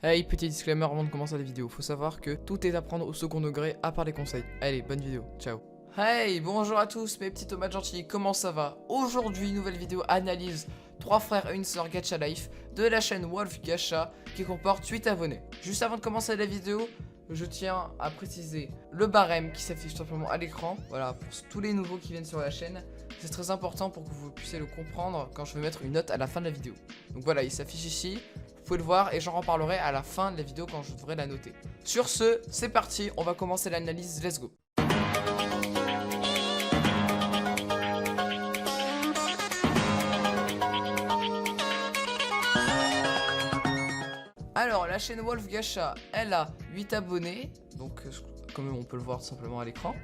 Hey, petit disclaimer avant de commencer la vidéo, faut savoir que tout est à prendre au second degré à part les conseils. Allez, bonne vidéo, ciao. Hey, bonjour à tous mes petits tomates gentils, comment ça va? Aujourd'hui, nouvelle vidéo analyse 3 frères et une sœur Gacha Life de la chaîne Wolf Gacha qui comporte 8 abonnés. Juste avant de commencer la vidéo, je tiens à préciser le barème qui s'affiche simplement à l'écran. Voilà, pour tous les nouveaux qui viennent sur la chaîne, c'est très important pour que vous puissiez le comprendre quand je vais mettre une note à la fin de la vidéo. Donc voilà, il s'affiche ici. Vous pouvez le voir et j'en reparlerai à la fin de la vidéo quand je devrais la noter. Sur ce, c'est parti, on va commencer l'analyse, let's go. Alors, la chaîne Wolf Gacha, elle a 8 abonnés, donc comme on peut le voir tout simplement à l'écran.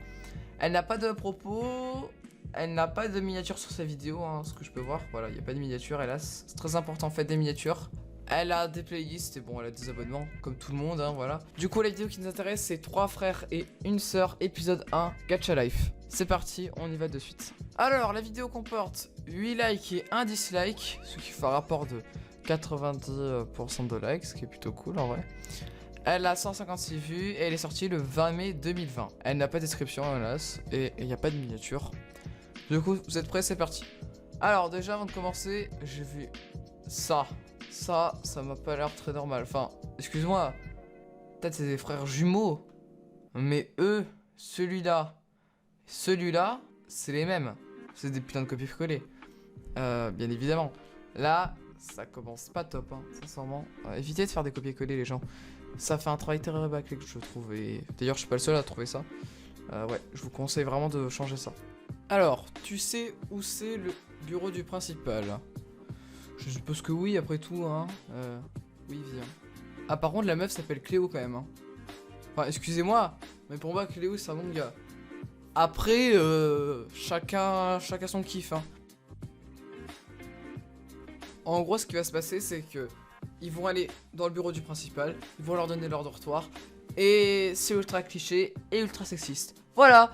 Elle n'a pas de propos, elle n'a pas de miniature sur sa vidéo, hein, ce que je peux voir. Voilà, il n'y a pas de miniature, hélas. C'est très important, faites des miniatures. Elle a des playlists et bon, elle a des abonnements, comme tout le monde, hein, voilà. Du coup, la vidéo qui nous intéresse, c'est 3 frères et une sœur, épisode 1, Gacha Life. C'est parti, on y va de suite. Alors, la vidéo comporte 8 likes et 1 dislike, ce qui fait un rapport de 90% de likes, ce qui est plutôt cool en vrai. Elle a 156 vues et elle est sortie le 20 mai 2020. Elle n'a pas de description, hélas, et il n'y a pas de miniature. Du coup, vous êtes prêts, c'est parti. Alors, déjà, avant de commencer, j'ai vu ça. Ça m'a pas l'air très normal. Enfin, excuse-moi, peut-être c'est des frères jumeaux. Mais eux, celui-là, c'est les mêmes. C'est des putains de copier-coller. Bien évidemment. Là, ça commence pas top, hein, sincèrement. Évitez de faire des copier-coller, les gens. Ça fait un travail très bâclé que je trouve. Et d'ailleurs, je suis pas le seul à trouver ça. Ouais, je vous conseille vraiment de changer ça. Alors, tu sais où c'est le bureau du principal? Je suppose que oui, après tout, hein. Oui, viens. Ah, par contre, la meuf s'appelle Cléo quand même, hein. Enfin, excusez-moi, mais pour moi, Cléo, c'est un bon gars. Après, chacun son kiff, hein. En gros, ce qui va se passer, c'est que ils vont aller dans le bureau du principal, ils vont leur donner leur dortoir, et c'est ultra cliché et ultra sexiste. Voilà.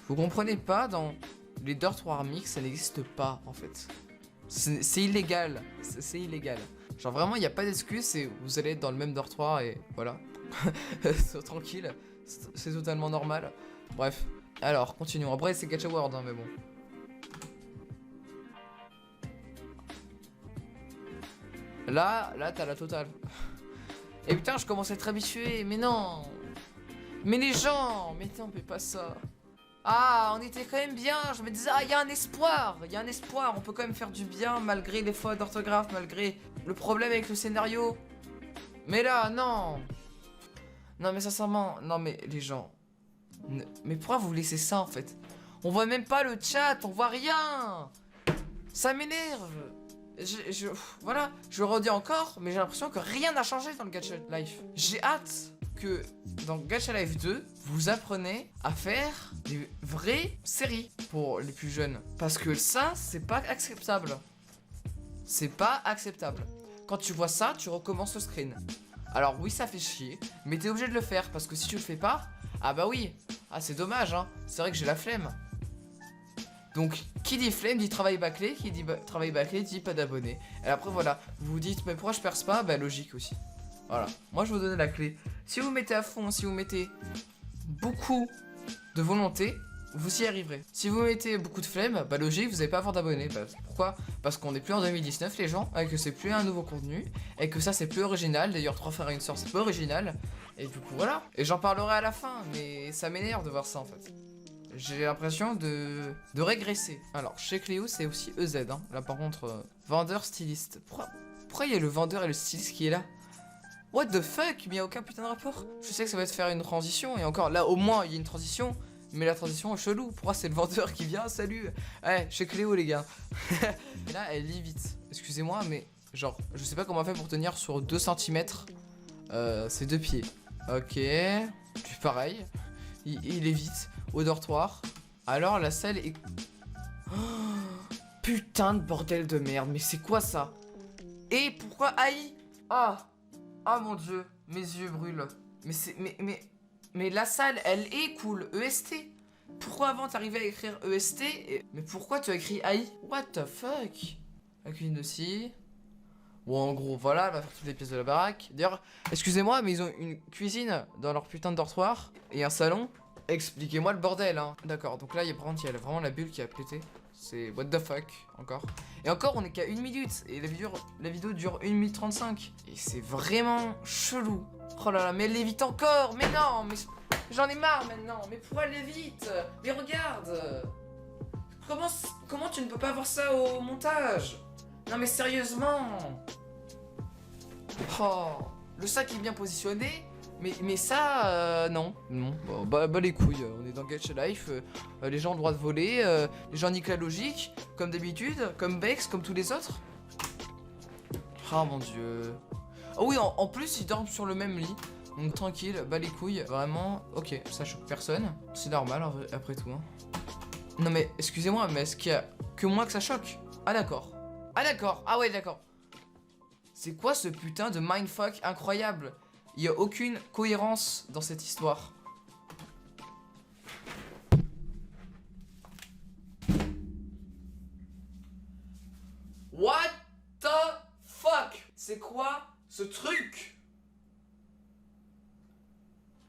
Vous comprenez pas, dans les dortoirs mix, ça n'existe pas, en fait. C'est illégal, c'est illégal. Genre vraiment, il n'y a pas d'excuse, et vous allez être dans le même dortoir et voilà. Tranquille, c'est totalement normal. Bref, alors, continuons. Après, c'est Gacha World, hein, mais bon. Là, t'as la totale. Et putain, je commence à être habitué, mais non. Mais les gens, mais non, mais pas ça. Ah, on était quand même bien, je me disais, ah, il y a un espoir, on peut quand même faire du bien malgré les fautes d'orthographe, malgré le problème avec le scénario. Mais là, non. Non, mais sincèrement, non, mais les gens, mais pourquoi vous laissez ça, en fait? On voit même pas le chat, on voit rien. Ça m'énerve. Voilà, je le redis encore, mais j'ai l'impression que rien n'a changé dans le Gacha Life. J'ai hâte que dans Gacha Life 2, vous apprenez à faire des vraies séries pour les plus jeunes. Parce que ça, c'est pas acceptable. C'est pas acceptable. Quand tu vois ça, tu recommences le screen. Alors oui, ça fait chier, mais t'es obligé de le faire, parce que si tu le fais pas, ah bah oui, ah c'est dommage, hein, c'est vrai que j'ai la flemme. Donc, qui dit flemme dit travail bâclé, qui dit travail bâclé dit pas d'abonnés. Et après voilà, vous vous dites, mais pourquoi je perce pas? Bah logique aussi. Voilà, moi je vous donne la clé. Si vous mettez à fond, si vous mettez beaucoup de volonté, vous y arriverez. Si vous mettez beaucoup de flemme, bah logique, vous n'allez pas avoir d'abonnés. Bah, pourquoi? Parce qu'on n'est plus en 2019 les gens, et que c'est plus un nouveau contenu, et que ça c'est plus original. D'ailleurs 3 frères et une sœur c'est pas original. Et du coup voilà. Et j'en parlerai à la fin, mais ça m'énerve de voir ça en fait. J'ai l'impression de régresser. Alors chez Cléo c'est aussi EZ, hein. Là par contre, vendeur styliste. Pourquoi il y a le vendeur et le styliste qui est là? What the fuck? Mais il n'y a aucun putain de rapport. Je sais que ça va te faire une transition, et encore là au moins il y a une transition. Mais la transition est chelou. Pourquoi c'est le vendeur qui vient? Salut. Ouais, chez Cléo les gars. Et là elle lit vite. Excusez-moi mais genre je sais pas comment on fait pour tenir sur 2 cm ses 2 pieds. Ok. Puis pareil. Il est vite au dortoir. Alors la salle est... Oh, putain de bordel de merde. Mais c'est quoi ça? Et pourquoi AI? Ah. Ah mon dieu. Mes yeux brûlent. Mais c'est... Mais la salle, elle est cool. EST. Pourquoi avant t'arrivais à écrire EST Mais pourquoi tu as écrit AI? What the fuck? Avec une aussi. Bon, en gros, voilà, elle va faire toutes les pièces de la baraque. D'ailleurs, excusez-moi, mais ils ont une cuisine dans leur putain de dortoir et un salon. Expliquez-moi le bordel, hein. D'accord, donc là, il y a vraiment la bulle qui a pété. C'est what the fuck, encore. Et encore, on est qu'à 1 minute. Et la vidéo dure 1 minute 35. Et c'est vraiment chelou. Oh là là, mais elle l'évite encore. Mais non, mais j'en ai marre maintenant. Mais pourquoi elle l'évite? Mais regarde. Comment tu ne peux pas voir ça au montage? Non mais sérieusement. Oh, le sac est bien positionné. Mais ça, non. Bon, bah les couilles, on est dans Gacha Life, les gens ont le droit de voler, les gens niquent la logique, comme d'habitude, comme Bex, comme tous les autres. Ah mon dieu. Oh oui, en plus ils dorment sur le même lit, donc tranquille, bah les couilles, vraiment, ok, ça choque personne, c'est normal après tout. Hein. Non mais, excusez-moi, mais est-ce qu'il y a que moi que ça choque? Ah d'accord, ah ouais d'accord. C'est quoi ce putain de mindfuck incroyable? Il n'y a aucune cohérence dans cette histoire. What the fuck? C'est quoi ce truc?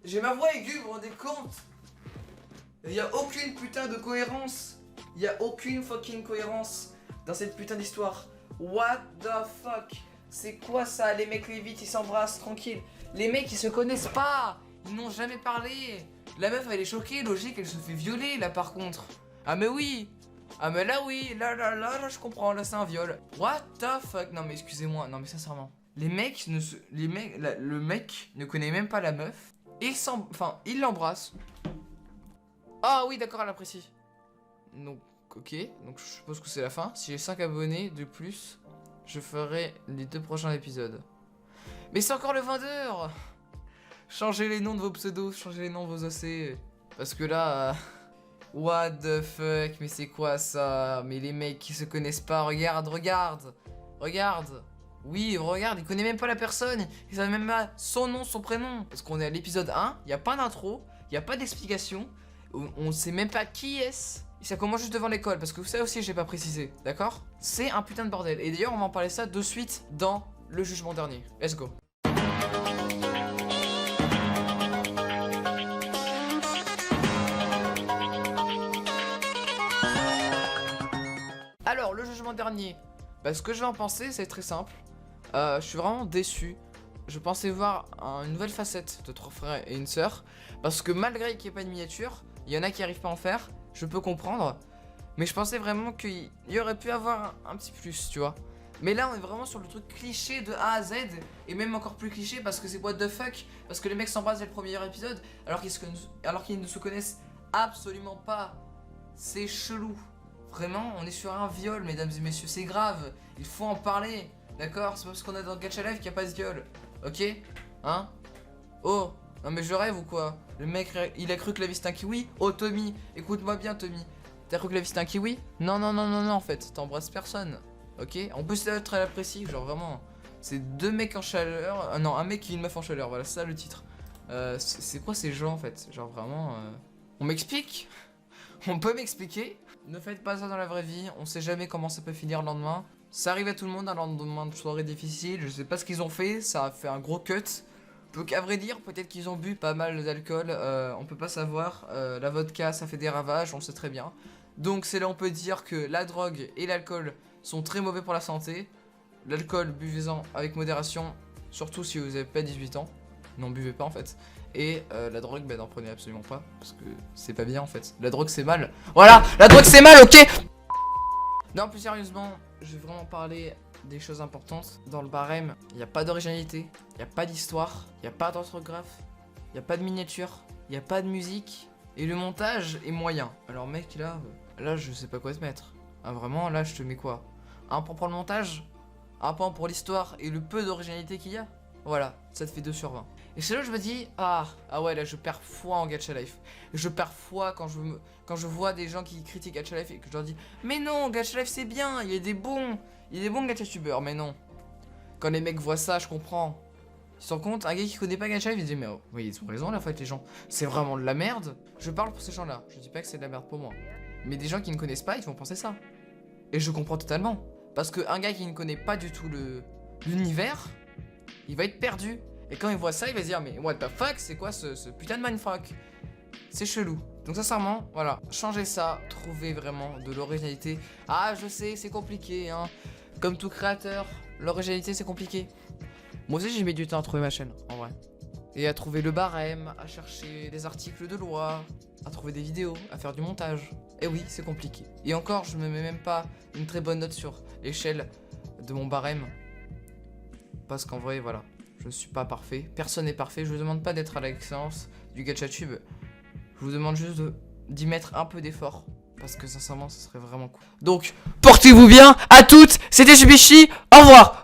J'ai ma voix aiguë, vous vous rendez compte? Il n'y a aucune putain de cohérence. Il n'y a aucune fucking cohérence dans cette putain d'histoire. What the fuck? C'est quoi ça? Les mecs vite, ils s'embrassent tranquille. Les mecs ils se connaissent pas. Ils n'ont jamais parlé. La meuf elle est choquée, logique, elle se fait violer là par contre. Ah mais oui. Ah mais là oui, là je comprends, là c'est un viol. What the fuck? Non mais excusez-moi, non mais sincèrement. Le mec ne connaît même pas la meuf. Il l'embrasse. Ah oui d'accord, elle apprécie. Donc ok, donc je suppose que c'est la fin. Si j'ai 5 abonnés de plus, je ferai les 2 prochains épisodes. Mais c'est encore le 20h. Changez les noms de vos pseudos, changez les noms de vos OC. Parce que là... what the fuck, mais c'est quoi ça? Mais les mecs qui se connaissent pas, regarde. Oui, regarde, ils connaissent même pas la personne. Ils savent même pas son nom, son prénom. Parce qu'on est à l'épisode 1, il n'y a pas d'intro, il n'y a pas d'explication. On sait même pas qui est-ce. Ça commence juste devant l'école, parce que ça aussi j'ai pas précisé, d'accord? C'est un putain de bordel. Et d'ailleurs on va en parler ça de suite dans le jugement dernier. Let's go. Alors le jugement dernier, bah, ce que je vais en penser c'est très simple. Je suis vraiment déçu. Je pensais voir une nouvelle facette de 3 frères et une sœur. Parce que malgré qu'il n'y ait pas de miniature, il y en a qui arrivent pas à en faire. Je peux comprendre. Mais je pensais vraiment qu'il y aurait pu avoir un petit plus, tu vois. Mais là, on est vraiment sur le truc cliché de A à Z. Et même encore plus cliché parce que c'est what the fuck. Parce que les mecs s'embrassent dès le premier épisode. Alors qu'ils ne se connaissent absolument pas. C'est chelou. Vraiment, on est sur un viol, mesdames et messieurs. C'est grave. Il faut en parler. D'accord? C'est pas parce qu'on est dans Gacha Life qu'il n'y a pas de viol. Ok? Hein? Oh! Non mais je rêve ou quoi? Le mec, il a cru que la vie c'était un kiwi? Oh Tommy, écoute-moi bien Tommy. T'as cru que la vie c'était un kiwi? Non, en fait, t'embrasses personne. Ok? En plus l'autre elle apprécie, genre vraiment. C'est 2 mecs en chaleur. Non, un mec et une meuf en chaleur, voilà, c'est ça le titre. C'est quoi ces gens en fait? Genre vraiment... On m'explique? On peut m'expliquer? Ne faites pas ça dans la vraie vie, on sait jamais comment ça peut finir le lendemain. Ça arrive à tout le monde un lendemain de soirée difficile, je sais pas ce qu'ils ont fait, ça a fait un gros cut. À vrai dire, peut-être qu'ils ont bu pas mal d'alcool, on peut pas savoir, la vodka ça fait des ravages, on le sait très bien. Donc c'est là on peut dire que la drogue et l'alcool sont très mauvais pour la santé. L'alcool, buvez-en avec modération, surtout si vous avez pas 18 ans, n'en buvez pas en fait. Et la drogue, bah n'en prenez absolument pas, parce que c'est pas bien en fait. La drogue c'est mal. Voilà, la drogue c'est mal, ok. Non, plus sérieusement, je vais vraiment parler des choses importantes. Dans le barème, il n'y a pas d'originalité, il n'y a pas d'histoire, il n'y a pas d'orthographe, il n'y a pas de miniature, il n'y a pas de musique. Et le montage est moyen. Alors mec, là je sais pas quoi te mettre. Ah, vraiment, là je te mets quoi? Un point pour le montage, un point pour l'histoire et le peu d'originalité qu'il y a. Voilà, ça te fait 2 sur 20. Et c'est là où je me dis, ah ouais, là je perds foi en Gacha Life. Je perds foi quand je vois des gens qui critiquent Gacha Life et que je leur dis, mais non, Gacha Life c'est bien, il y a des bons Gacha Tubers, mais non. Quand les mecs voient ça, je comprends. Ils se rendent compte, un gars qui connaît pas Gacha Life, il dit, mais oh, oui, ils ont raison là, en fait, les gens. C'est vraiment de la merde. Je parle pour ces gens-là, je dis pas que c'est de la merde pour moi. Mais des gens qui ne connaissent pas, ils vont penser ça. Et je comprends totalement. Parce qu'un gars qui ne connaît pas du tout l'univers, il va être perdu. Et quand il voit ça, il va se dire mais what the fuck, c'est quoi ce putain de mindfuck? C'est chelou. Donc sincèrement, voilà, changez ça, trouvez vraiment de l'originalité. Ah, je sais, c'est compliqué, hein. Comme tout créateur, l'originalité c'est compliqué. Moi aussi j'ai mis du temps à trouver ma chaîne, en vrai. Et à trouver le barème, à chercher des articles de loi, à trouver des vidéos, à faire du montage. Et oui, c'est compliqué. Et encore, je me mets même pas une très bonne note sur l'échelle de mon barème. Parce qu'en vrai, voilà, je suis pas parfait. Personne n'est parfait. Je vous demande pas d'être à l'excellence du GachaTube. Je vous demande juste d'y mettre un peu d'effort. Parce que sincèrement, ce serait vraiment cool. Donc, portez-vous bien à toutes. C'était Jubichi. Au revoir.